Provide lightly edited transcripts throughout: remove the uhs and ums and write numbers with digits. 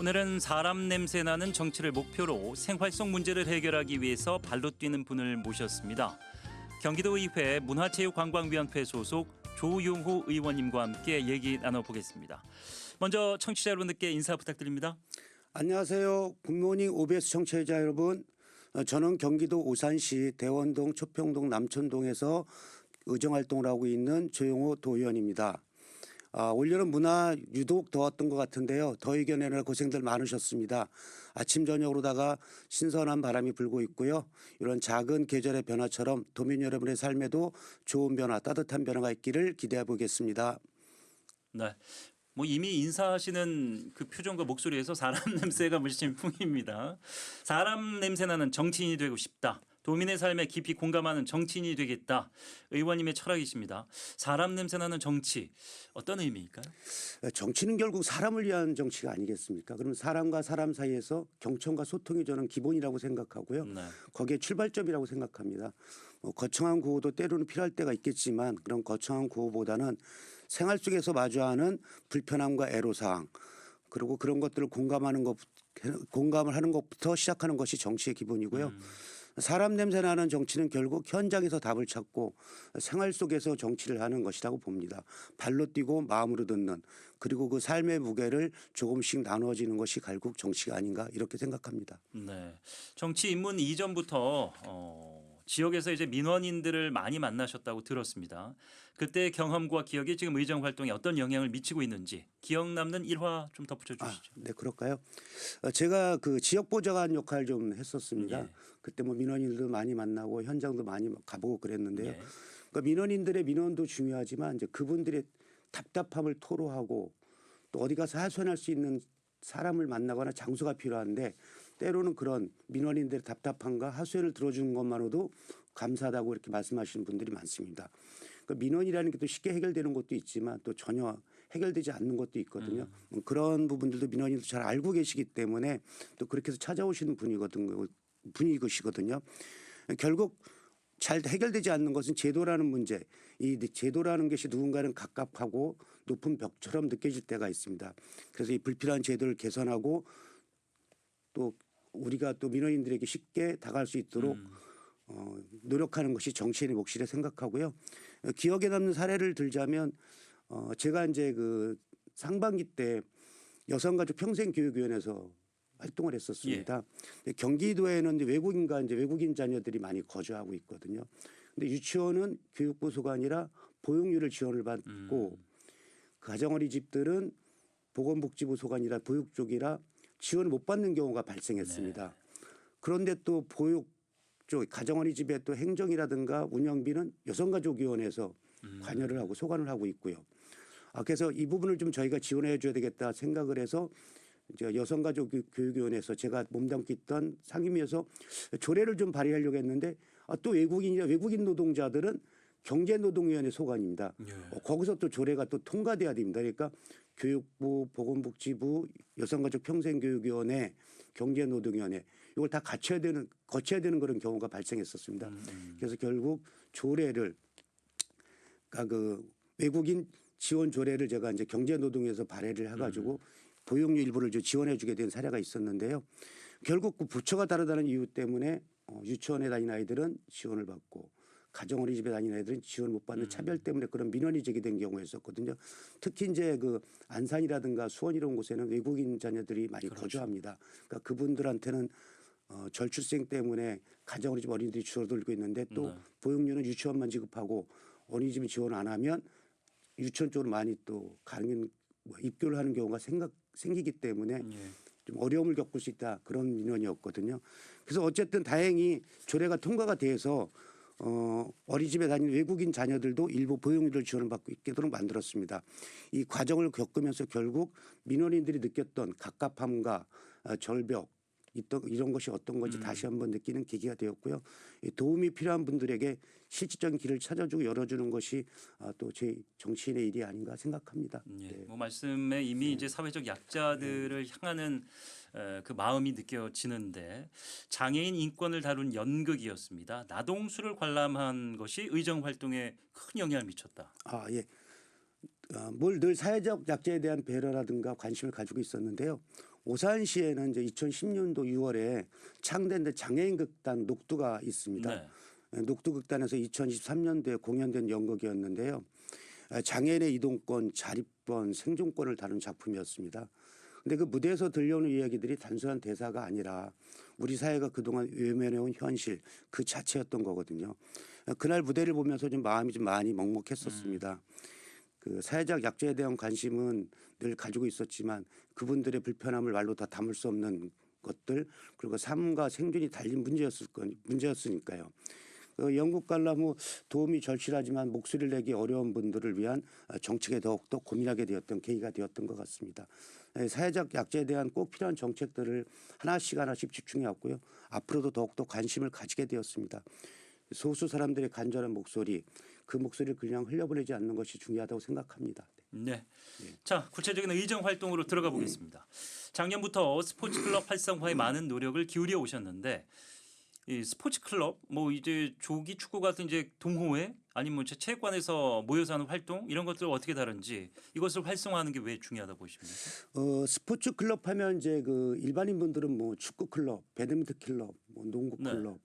오늘은 사람 냄새 나는 정치를 목표로 생활 속 문제를 해결하기 위해서 발로 뛰는 분을 모셨습니다. 경기도의회 문화체육관광위원회 소속 조용호 의원님과 함께 얘기 나눠보겠습니다. 먼저 청취자 여러분들께 인사 부탁드립니다. 안녕하세요. 굿모닝 OBS 청취자 여러분. 저는 경기도 오산시 대원동, 초평동, 남천동에서 의정활동을 하고 있는 조용호 도의원입니다. 올여름 문화 유독 더웠던 것 같은데요. 더위 견내느라 고생들 많으셨습니다. 아침 저녁으로다가 신선한 바람이 불고 있고요. 이런 작은 계절의 변화처럼 도민 여러분의 삶에도 좋은 변화, 따뜻한 변화가 있기를 기대해 보겠습니다. 네. 이미 인사하시는 그 표정과 목소리에서 사람 냄새가 물씬 풍깁니다. 사람 냄새 나는 정치인이 되고 싶다. 도민의 삶에 깊이 공감하는 정치인이 되겠다. 의원님의 철학이십니다. 사람 냄새 나는 정치 어떤 의미일까요? 정치는 결국 사람을 위한 정치가 아니겠습니까? 그럼 사람과 사람 사이에서 경청과 소통이 저는 기본이라고 생각하고요. 네. 거기에 출발점이라고 생각합니다. 거창한 구호도 때로는 필요할 때가 있겠지만 그런 거창한 구호보다는 생활 속에서 마주하는 불편함과 애로사항 그리고 그런 것들을 공감을 하는 것부터 시작하는 것이 정치의 기본이고요. 사람 냄새 나는 정치는 결국 현장에서 답을 찾고 생활 속에서 정치를 하는 것이라고 봅니다. 발로 뛰고 마음으로 듣는 그리고 그 삶의 무게를 조금씩 나누어지는 것이 결국 정치가 아닌가 이렇게 생각합니다. 네. 정치 입문 이전부터 지역에서 이제 민원인들을 많이 만나셨다고 들었습니다. 그때 경험과 기억이 지금 의정 활동에 어떤 영향을 미치고 있는지 기억 남는 일화 좀 덧붙여 주시죠. 네, 그럴까요? 제가 그 지역 보좌관 역할 좀 했었습니다. 예. 그때 민원인들도 많이 만나고 현장도 많이 가보고 그랬는데요. 예. 그러니까 민원인들의 민원도 중요하지만 이제 그분들의 답답함을 토로하고 또 어디 가서 하소연할 수 있는 사람을 만나거나 장소가 필요한데 때로는 그런 민원인들의 답답함과 하소연을 들어주는 것만으로도 감사하다고 이렇게 말씀하시는 분들이 많습니다. 그러니까 민원이라는 게 또 쉽게 해결되는 것도 있지만 또 전혀 해결되지 않는 것도 있거든요. 그런 부분들도 민원인도 잘 알고 계시기 때문에 또 그렇게 해서 찾아오시는 분이시거든요. 결국 잘 해결되지 않는 것은 제도라는 문제. 이 제도라는 것이 누군가는 갑갑하고 높은 벽처럼 느껴질 때가 있습니다. 그래서 이 불필요한 제도를 개선하고 또 우리가 또 민원인들에게 쉽게 다가갈 수 있도록 노력하는 것이 정치인의 몫이라 생각하고요. 기억에 남는 사례를 들자면 제가 이제 그 상반기 때 여성가족 평생교육위원회에서 활동을 했었습니다. 예. 경기도에는 외국인 자녀들이 많이 거주하고 있거든요. 근데 유치원은 교육부 소관이라 보육료를 지원을 받고 가정어린이집들은 보건복지부 소관이라 보육 쪽이라 지원을 못 받는 경우가 발생했습니다. 네. 그런데 또 보육 쪽 가정어린이집의 또 행정이라든가 운영비는 여성가족위원회에서 관여를 하고 소관을 하고 있고요. 그래서 이 부분을 좀 저희가 지원해 줘야 되겠다 생각을 해서 이제 여성가족교육위원회에서 제가 몸담고 있던 상임위에서 조례를 좀 발의하려고 했는데 또 외국인 노동자들은 경제노동위원회 소관입니다. 예. 거기서 또 조례가 또 통과돼야 됩니다. 그러니까 교육부, 보건복지부, 여성가족평생교육위원회, 경제노동위원회 이걸 다 거쳐야 되는 그런 경우가 발생했었습니다. 그래서 결국 조례를 그 외국인 지원 조례를 제가 이제 경제노동위에서 발의를 해가지고 보육료 일부를 지원해 주게 된 사례가 있었는데요. 결국 그 부처가 다르다는 이유 때문에 유치원에 다니는 아이들은 지원을 받고 가정어린이집에 다니는 아이들은 지원을 못 받는 차별 때문에 그런 민원이 제기된 경우가 있었거든요. 특히 이제 그 안산이라든가 수원 이런 곳에는 외국인 자녀들이 많이 그렇죠. 거주합니다. 그러니까 그분들한테는 절출생 때문에 가정어린이집 어린이들이 줄어들고 있는데 또 보육료는 유치원만 지급하고 어린이집은 지원 안 하면 유치원 쪽으로 많이 또 입교를 하는 경우가 생기기 때문에 좀 어려움을 겪을 수 있다 그런 민원이었거든요. 그래서 어쨌든 다행히 조례가 통과가 돼서 어린이집에 다니는 외국인 자녀들도 일부 보육료를 지원을 받고 있도록 만들었습니다. 이 과정을 겪으면서 결국 민원인들이 느꼈던 갑갑함과 절벽 이런 것이 어떤 건지 다시 한번 느끼는 계기가 되었고요. 도움이 필요한 분들에게 실질적인 길을 찾아주고 열어주는 것이 또 제 정치인의 일이 아닌가 생각합니다. 예. 네. 말씀에 이미 이제 사회적 약자들을 향하는 그 마음이 느껴지는데 장애인 인권을 다룬 연극이었습니다. 나동수를 관람한 것이 의정 활동에 큰 영향을 미쳤다. 예. 뭘 늘 사회적 약자에 대한 배려라든가 관심을 가지고 있었는데요. 오산시에는 이제 2010년도 6월에 창단된 장애인극단 녹두가 있습니다. 네. 녹두극단에서 2023년도에 공연된 연극이었는데요. 장애인의 이동권, 자립권, 생존권을 다룬 작품이었습니다. 근데 그 무대에서 들려오는 이야기들이 단순한 대사가 아니라 우리 사회가 그동안 외면해온 현실 그 자체였던 거거든요. 그날 무대를 보면서 좀 마음이 좀 많이 먹먹했었습니다. 그 사회적 약자에 대한 관심은 늘 가지고 있었지만 그분들의 불편함을 말로 다 담을 수 없는 것들 그리고 삶과 생존이 달린 문제였으니까요. 영국 관람 후 도움이 절실하지만 목소리를 내기 어려운 분들을 위한 정책에 더욱더 고민하게 되었던 계기가 되었던 것 같습니다. 사회적 약자에 대한 꼭 필요한 정책들을 하나씩 집중해 왔고요. 앞으로도 더욱더 관심을 가지게 되었습니다. 소수 사람들의 간절한 목소리, 그 목소리를 그냥 흘려보내지 않는 것이 중요하다고 생각합니다. 네. 자, 구체적인 의정 활동으로 들어가 보겠습니다. 작년부터 스포츠 클럽 활성화에 많은 노력을 기울여 오셨는데 이 스포츠 클럽 뭐 이제 조기 축구 같은 이제 동호회 아니면 체육관에서 모여서 하는 활동 이런 것들을 어떻게 다른지 이것을 활성화하는 게 왜 중요하다 보십니까? 스포츠 클럽 하면 이제 그 일반인 분들은 뭐 축구 클럽, 배드민턴 클럽, 뭐 농구 클럽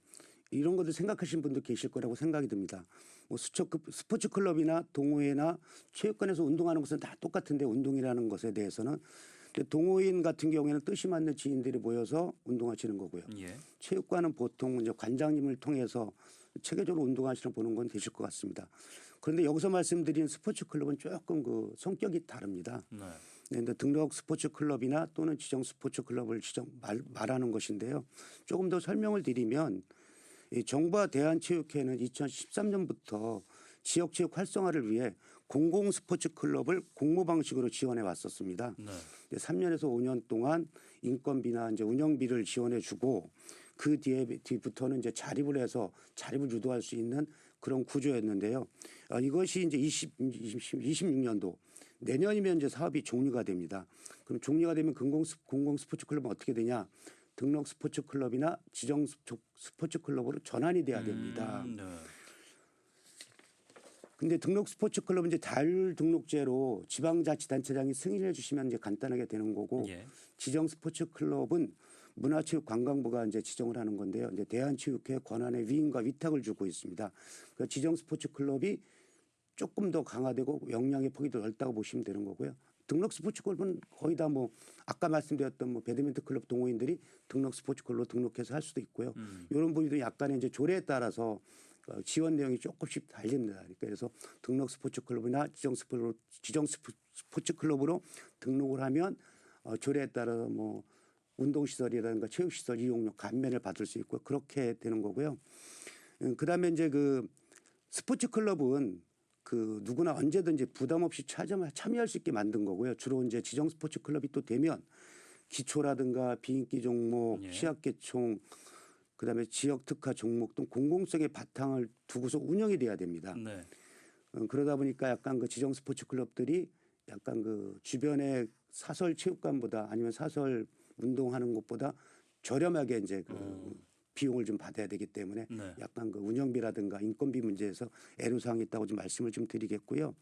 이런 것들 생각하시는 분도 계실 거라고 생각이 듭니다. 뭐 스포츠 클럽이나 동호회나 체육관에서 운동하는 것은 다 똑같은데 운동이라는 것에 대해서는 동호인 같은 경우에는 뜻이 맞는 지인들이 모여서 운동하시는 거고요. 예. 체육관은 보통 이제 관장님을 통해서 체계적으로 운동하시는 보는 건 되실 것 같습니다. 그런데 여기서 말씀드린 스포츠 클럽은 조금 그 성격이 다릅니다. 네. 그런데 등록 스포츠 클럽이나 또는 지정 스포츠 클럽을 말하는 것인데요. 조금 더 설명을 드리면 이 정부와 대한체육회는 2013년부터 지역체육 활성화를 위해 공공 스포츠 클럽을 공모 방식으로 지원해 왔었습니다. 네. 3년에서 5년 동안 인건비나 이제 운영비를 지원해 주고 그 뒤부터는 이제 자립을 해서 자립을 유도할 수 있는 그런 구조였는데요. 이것이 이제 26년도 내년이면 이제 사업이 종료가 됩니다. 그럼 종료가 되면 공공 스포츠 클럽은 어떻게 되냐? 등록 스포츠 클럽이나 지정 스포츠 클럽으로 전환이 돼야 됩니다. 네. 근데 등록 스포츠 클럽은 이제 자율 등록제로 지방자치단체장이 승인해 주시면 이제 간단하게 되는 거고 예. 지정 스포츠 클럽은 문화체육관광부가 이제 지정을 하는 건데요. 이제 대한체육회 권한의 위임과 위탁을 주고 있습니다. 그러니까 지정 스포츠 클럽이 조금 더 강화되고 역량의 폭이 더 넓다고 보시면 되는 거고요. 등록 스포츠 클럽은 거의 다 뭐 아까 말씀드렸던 뭐 배드민턴 클럽 동호인들이 등록 스포츠 클럽로 등록해서 할 수도 있고요. 이런 부분도 약간의 이제 조례에 따라서 지원 내용이 조금씩 달립니다. 그래서 등록 스포츠 클럽이나 지정 스포츠 클럽으로 등록을 하면 조례에 따라 뭐 운동시설이라든가 체육시설 이용료 감면을 받을 수 있고 그렇게 되는 거고요. 그다음에 이제 그 스포츠 클럽은 그 누구나 언제든지 부담 없이 참여할 수 있게 만든 거고요. 주로 이제 지정 스포츠 클럽이 또 되면 기초라든가 비인기 종목, 취약계총 그다음에 지역 특화 종목 등 공공성의 바탕을 두고서 운영이 돼야 됩니다. 네. 그러다 보니까 약간 그 지정 스포츠 클럽들이 약간 그 주변의 사설 체육관보다 아니면 사설 운동하는 곳보다 저렴하게 이제 그 비용을 좀 받아야 되기 때문에 네. 약간 그 운영비라든가 인건비 문제에서 애로사항이 있다고 좀 말씀을 좀 드리겠고요.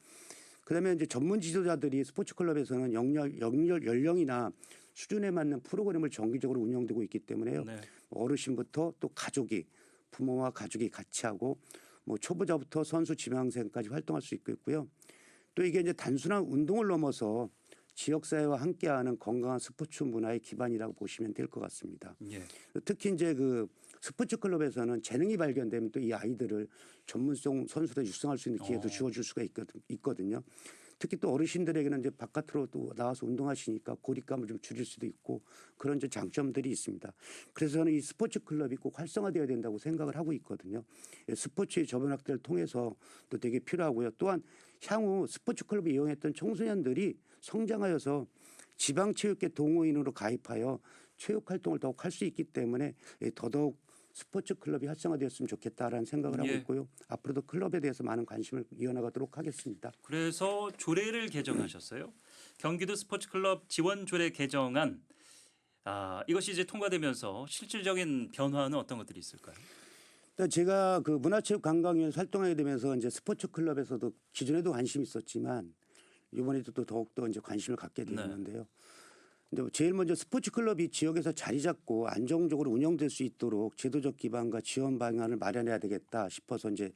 그다음에 이제 전문 지도자들이 스포츠 클럽에서는 연령이나 수준에 맞는 프로그램을 정기적으로 운영되고 있기 때문에요. 네. 어르신부터 또 가족이 부모와 가족이 같이 하고 뭐 초보자부터 선수 지망생까지 활동할 수 있고요. 또 이게 이제 단순한 운동을 넘어서 지역사회와 함께하는 건강한 스포츠 문화의 기반이라고 보시면 될 것 같습니다. 예. 특히 이제 그 스포츠 클럽에서는 재능이 발견되면 또 이 아이들을 전문성 선수로 육성할 수 있는 기회도 주어줄 수가 있거든요. 특히 또 어르신들에게는 이제 바깥으로 또 나와서 운동하시니까 고립감을 좀 줄일 수도 있고 그런 이제 장점들이 있습니다. 그래서 저는 이 스포츠 클럽이 꼭 활성화되어야 된다고 생각을 하고 있거든요. 스포츠의 저변 확대를 통해서 또 되게 필요하고요. 또한 향후 스포츠 클럽을 이용했던 청소년들이 성장하여서 지방체육회 동호인으로 가입하여 체육 활동을 더욱 할 수 있기 때문에 더더욱 스포츠 클럽이 활성화되었으면 좋겠다라는 생각을 하고 있고요. 앞으로도 클럽에 대해서 많은 관심을 이어나가도록 하겠습니다. 그래서 조례를 개정하셨어요. 경기도 스포츠 클럽 지원 조례 개정안 이것이 이제 통과되면서 실질적인 변화는 어떤 것들이 있을까요? 제가 그 문화체육관광위원회 활동하게 되면서 이제 스포츠 클럽에서도 기존에도 관심이 있었지만 이번에도 또 더욱더 이제 관심을 갖게 되었는데요. 근데 제일 먼저 스포츠 클럽이 지역에서 자리 잡고 안정적으로 운영될 수 있도록 제도적 기반과 지원 방안을 마련해야 되겠다 싶어서 이제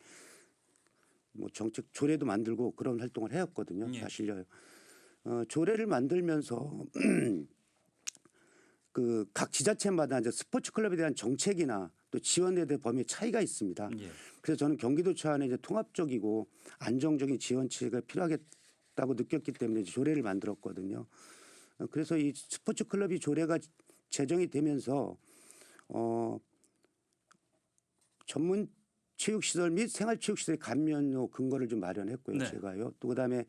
뭐 정책 조례도 만들고 그런 활동을 해왔거든요. 예. 사실요. 조례를 만들면서 그 각 지자체마다 이제 스포츠 클럽에 대한 정책이나 또 지원에 대한 범위의 차이가 있습니다. 예. 그래서 저는 경기도처 안에 이제 통합적이고 안정적인 지원체가 필요하겠다고 느꼈기 때문에 이제 조례를 만들었거든요. 그래서 이 스포츠 클럽이 조례가 제정이 되면서 전문 체육시설 및 생활체육시설의 감면료 근거를 좀 마련했고요. 네. 제가요. 또 그다음에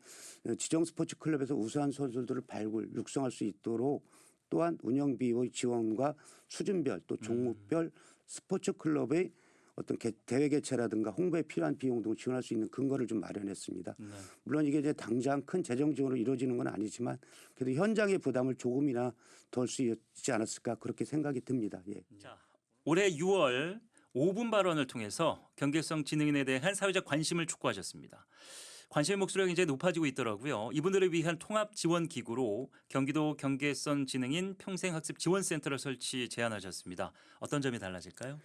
지정 스포츠 클럽에서 우수한 선수들을 발굴, 육성할 수 있도록 또한 운영비의 지원과 수준별 또 종목별 스포츠 클럽의 어떤 대회 개최라든가 홍보에 필요한 비용 등을 지원할 수 있는 근거를 좀 마련했습니다. 네. 물론 이게 이제 당장 큰 재정 지원으로 이루어지는 건 아니지만 그래도 현장의 부담을 조금이나 덜 수 있지 않았을까 그렇게 생각이 듭니다. 예. 자, 올해 6월 5분 발언을 통해서 경계성 지능인에 대한 사회적 관심을 촉구하셨습니다. 관심의 목소리가 굉장히 높아지고 있더라고요. 이분들을 위한 통합 지원 기구로 경기도 경계선 지능인 평생학습 지원센터를 설치 제안하셨습니다. 어떤 점이 달라질까요?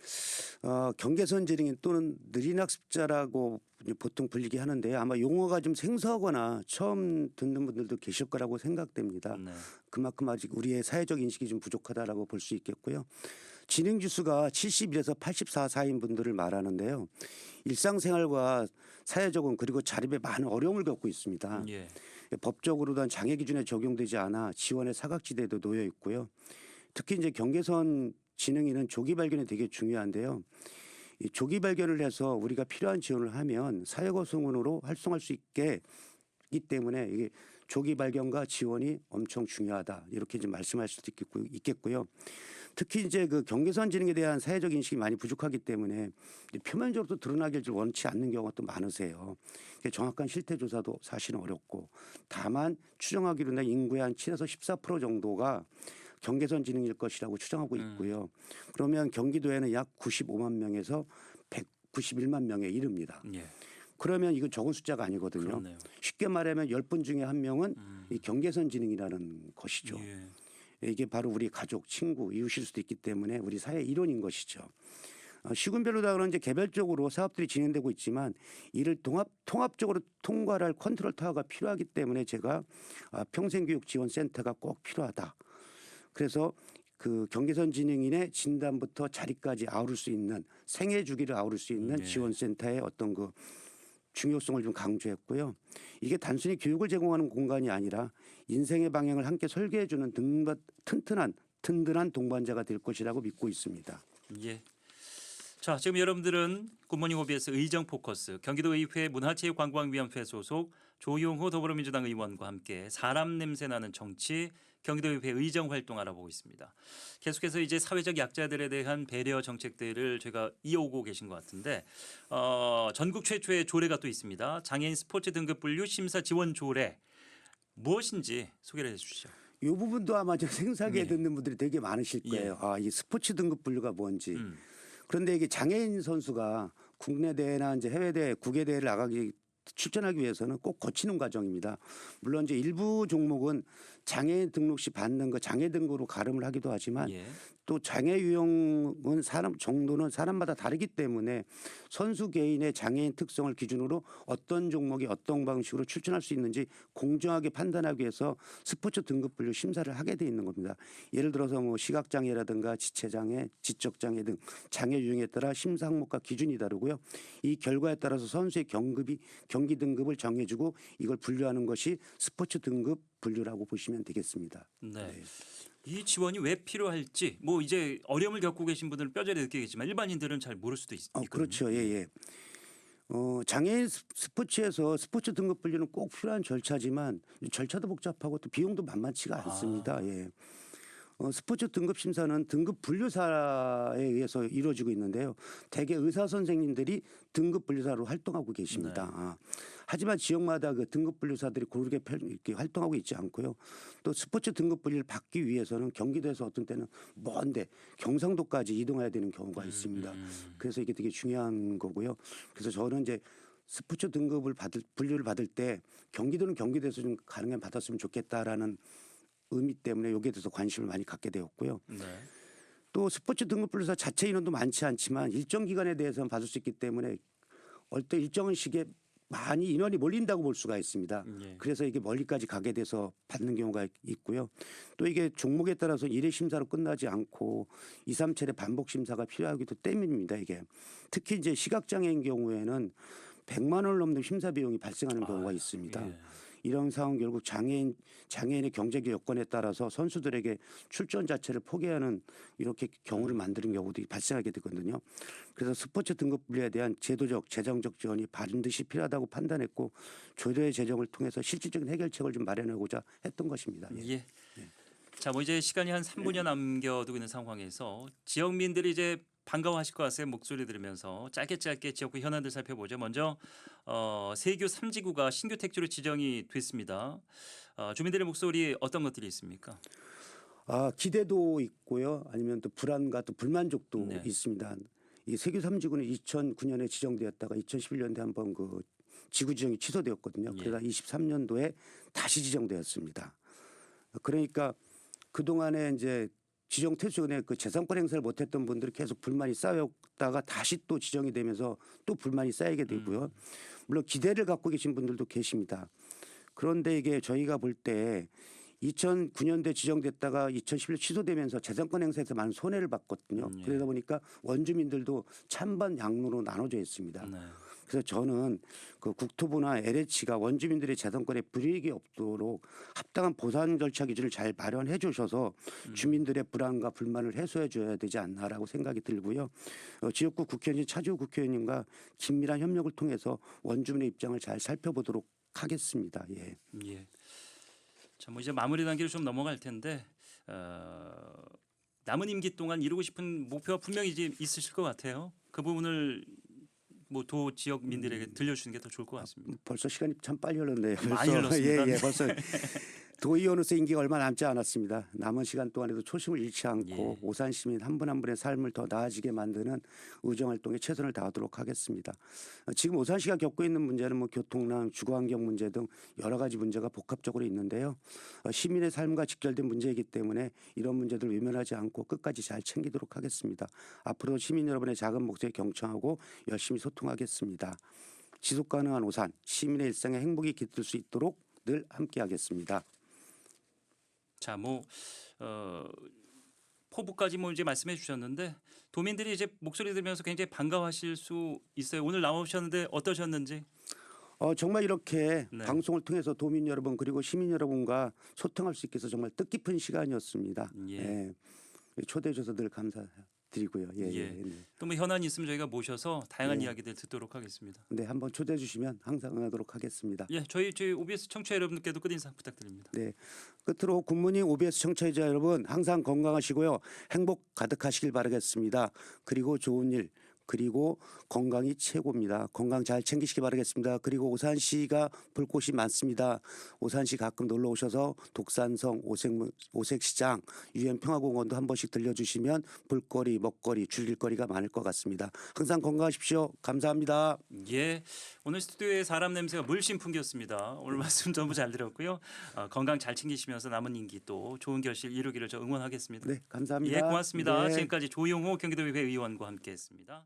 경계선 지능인 또는 느린 학습자라고 보통 불리게 하는데요. 아마 용어가 좀 생소하거나 처음 듣는 분들도 계실 거라고 생각됩니다. 네. 그만큼 아직 우리의 사회적 인식이 좀 부족하다라고 볼 수 있겠고요. 지능 지수가 71에서 84 사이인 분들을 말하는데요. 일상생활과 사회적인 그리고 자립에 많은 어려움을 겪고 있습니다. 예. 법적으로는 장애 기준에 적용되지 않아 지원의 사각지대도 놓여 있고요. 특히 이제 경계선 지능인은 조기 발견이 되게 중요한데요. 이 조기 발견을 해서 우리가 필요한 지원을 하면 사회고성원으로 활성화할 수 있기 때문에 이게 조기 발견과 지원이 엄청 중요하다 이렇게 이제 말씀할 수도 있겠고요. 특히 이제 그 경계선 지능에 대한 사회적 인식이 많이 부족하기 때문에 표면적으로 드러나길 원치 않는 경우가 또 많으세요. 정확한 실태 조사도 사실은 어렵고 다만 추정하기로는 인구의 한 7에서 14% 정도가 경계선 지능일 것이라고 추정하고 있고요. 그러면 경기도에는 약 95만 명에서 191만 명에 이릅니다. 예. 그러면 이건 적은 숫자가 아니거든요. 그렇네요. 쉽게 말하면 10분 중에 한 명은 이 경계선 지능이라는 것이죠. 예. 이게 바로 우리 가족, 친구, 이웃일 수도 있기 때문에 우리 사회의 일원인 것이죠. 시군별로 다 그런 이제 개별적으로 사업들이 진행되고 있지만 이를 통합적으로 통과할 컨트롤 타워가 필요하기 때문에 제가 평생교육지원센터가 꼭 필요하다. 그래서 그 경계선 지능인의 진단부터 자리까지 아우를 수 있는 생애 주기를 아우를 수 있는 네. 지원센터의 어떤 그 중요성을 좀 강조했고요. 이게 단순히 교육을 제공하는 공간이 아니라 인생의 방향을 함께 설계해주는 든든한 동반자가 될 것이라고 믿고 있습니다. 예. 자, 지금 여러분들은 굿모닝 OBS 의정 포커스 경기도의회 문화체육관광위원회 소속 조용호 더불어민주당 의원과 함께 사람 냄새 나는 정치 경기도의회 의정 활동 알아보고 있습니다. 계속해서 이제 사회적 약자들에 대한 배려 정책들을 제가 이어오고 계신 것 같은데 전국 최초의 조례가 또 있습니다. 장애인 스포츠 등급 분류 심사 지원 조례 무엇인지 소개를 해주시죠. 이 부분도 아마 좀 생소하게 네. 듣는 분들이 되게 많으실 거예요. 이 스포츠 등급 분류가 뭔지. 그런데 이게 장애인 선수가 국내 대회나 이제 해외 대회, 국외 대회를 출전하기 위해서는 꼭 거치는 과정입니다. 물론 이제 일부 종목은 장애인 등록 시 받는 거 장애 등급으로 가름을 하기도 하지만 예. 또 장애 유형은 정도는 사람마다 다르기 때문에 선수 개인의 장애인 특성을 기준으로 어떤 종목이 어떤 방식으로 출전할 수 있는지 공정하게 판단하기 위해서 스포츠 등급 분류 심사를 하게 돼 있는 겁니다. 예를 들어서 뭐 시각장애라든가 지체장애, 지적장애 등 장애 유형에 따라 심사 항목과 기준이 다르고요. 이 결과에 따라서 선수의 경기 등급을 정해주고 이걸 분류하는 것이 스포츠 등급 분류라고 보시면 되겠습니다. 네. 이 지원이 왜 필요할지 뭐 이제 어려움을 겪고 계신 분들은 뼈저리 느끼겠지만 일반인들은 잘 모를 수도 있거든요. 그렇죠. 예. 장애인 스포츠에서 스포츠 등급 분류는 꼭 필요한 절차지만 절차도 복잡하고 또 비용도 만만치가 않습니다. 예. 스포츠 등급 심사는 등급 분류사에 의해서 이루어지고 있는데요. 대개 의사 선생님들이 등급 분류사로 활동하고 계십니다. 하지만 지역마다 그 등급 분류사들이 고르게 이렇게 활동하고 있지 않고요. 또 스포츠 등급 분류를 받기 위해서는 경기도에서 어떤 때는 먼데 경상도까지 이동해야 되는 경우가 있습니다. 그래서 이게 되게 중요한 거고요. 그래서 저는 이제 스포츠 등급을 분류를 받을 때 경기도는 경기도에서 좀 가능하면 받았으면 좋겠다라는 의미 때문에 여기에 대해서 관심을 많이 갖게 되었고요. 네. 또 스포츠 등급불로사 자체 인원도 많지 않지만 일정 기간에 대해서는 받을 수 있기 때문에 어떤 일정 시기에 많이 인원이 몰린다고 볼 수가 있습니다. 예. 그래서 이게 멀리까지 가게 돼서 받는 경우가 있고요. 또 이게 종목에 따라서 1회 심사로 끝나지 않고 2, 3차례 반복 심사가 필요하기도 때문입니다. 이게 특히 이제 시각장애인 경우에는 100만 원을 넘는 심사 비용이 발생하는 경우가 있습니다. 예. 이런 상황 결국 장애인의 경제적 여건에 따라서 선수들에게 출전 자체를 포기하는 이렇게 경우를 만드는 경우도 발생하게 되거든요. 그래서 스포츠 등급 분리에 대한 제도적 재정적 지원이 반드시 필요하다고 판단했고 조례 제정을 통해서 실질적인 해결책을 좀 마련하고자 했던 것입니다. 예. 예. 자, 뭐 이제 시간이 한 3분여 남겨두고 있는 상황에서 지역민들이 이제 반가워하실 것 같아요. 목소리 들으면서 짧게 지역구 현안들 살펴보죠. 먼저 세교 3지구가 신규 택지로 지정이 됐습니다. 주민들의 목소리 어떤 것들이 있습니까? 기대도 있고요. 아니면 또 불안과 또 불만족도 네. 있습니다. 이 세교 3지구는 2009년에 지정되었다가 2011년도에 한번 그 지구 지정이 취소되었거든요. 예. 그러다 23년도에 다시 지정되었습니다. 그러니까 그동안에 이제 지정 퇴소 전에 그 재산권 행사를 못했던 분들이 계속 불만이 쌓였다가 다시 또 지정이 되면서 또 불만이 쌓이게 되고요. 물론 기대를 갖고 계신 분들도 계십니다. 그런데 이게 저희가 볼 때 2009년도에 지정됐다가 2011년 취소되면서 재산권 행사에서 많은 손해를 봤거든요. 예. 그러다 보니까 원주민들도 찬반 양로로 나눠져 있습니다. 네. 그래서 저는 그 국토부나 LH가 원주민들의 재산권에 불이익이 없도록 합당한 보상 절차 기준을 잘 마련해 주셔서 주민들의 불안과 불만을 해소해 줘야 되지 않나라고 생각이 들고요. 지역구 국회의원 차지호 국회의원님과 긴밀한 협력을 통해서 원주민의 입장을 잘 살펴보도록 하겠습니다. 예. 예. 자, 뭐 이제 마무리 단계로 좀 넘어갈 텐데 남은 임기 동안 이루고 싶은 목표가 분명히 이제 있으실 것 같아요. 그 부분을 뭐 도 지역민들에게 들려주는 게 더 좋을 것 같습니다. 벌써 시간이 참 빨리 흘렀네요. 많이 흘렀습니다. 예, 벌써 도의원으로서 임기가 얼마 남지 않았습니다. 남은 시간 동안에도 초심을 잃지 않고 예. 오산 시민 한 분 한 분의 삶을 더 나아지게 만드는 의정 활동에 최선을 다하도록 하겠습니다. 지금 오산시가 겪고 있는 문제는 뭐 교통난, 주거환경 문제 등 여러 가지 문제가 복합적으로 있는데요. 시민의 삶과 직결된 문제이기 때문에 이런 문제들 외면하지 않고 끝까지 잘 챙기도록 하겠습니다. 앞으로 시민 여러분의 작은 목소리에 경청하고 열심히 소통하겠습니다. 지속 가능한 오산, 시민의 일상에 행복이 깃들 수 있도록 늘 함께하겠습니다. 자, 뭐 포부까지 뭐 이제 말씀해 주셨는데 도민들이 이제 목소리 들으면서 굉장히 반가워하실 수 있어요. 오늘 나오셨는데 어떠셨는지? 정말 이렇게 네. 방송을 통해서 도민 여러분 그리고 시민 여러분과 소통할 수 있게 해서 정말 뜻깊은 시간이었습니다. 예. 예. 초대해 주셔서 늘 감사드리고요. 예, 예. 예, 네. 또 뭐 현안이 있으면 저희가 모셔서 다양한 예. 이야기들 듣도록 하겠습니다. 네, 한번 초대해 주시면 항상 응하도록 하겠습니다. 예, 저희 OBS 청취자 여러분들께도 끝인사 부탁드립니다. 네. 끝으로 굿모닝 OBS 청취자 여러분 항상 건강하시고요. 행복 가득하시길 바라겠습니다. 그리고 좋은 일 그리고 건강이 최고입니다. 건강 잘 챙기시기 바라겠습니다. 그리고 오산시가 볼 곳이 많습니다. 오산시 가끔 놀러 오셔서 독산성, 오색시장, 유엔평화공원도 한 번씩 들려주시면 볼거리, 먹거리, 즐길거리가 많을 것 같습니다. 항상 건강하십시오. 감사합니다. 예, 오늘 스튜디오에 사람 냄새가 물씬 풍겼습니다. 오늘 말씀 너무 잘 들었고요. 건강 잘 챙기시면서 남은 임기 또 좋은 결실 이루기를 저 응원하겠습니다. 네, 감사합니다. 예, 고맙습니다. 네. 지금까지 조용호 경기도의회 의원과 함께했습니다.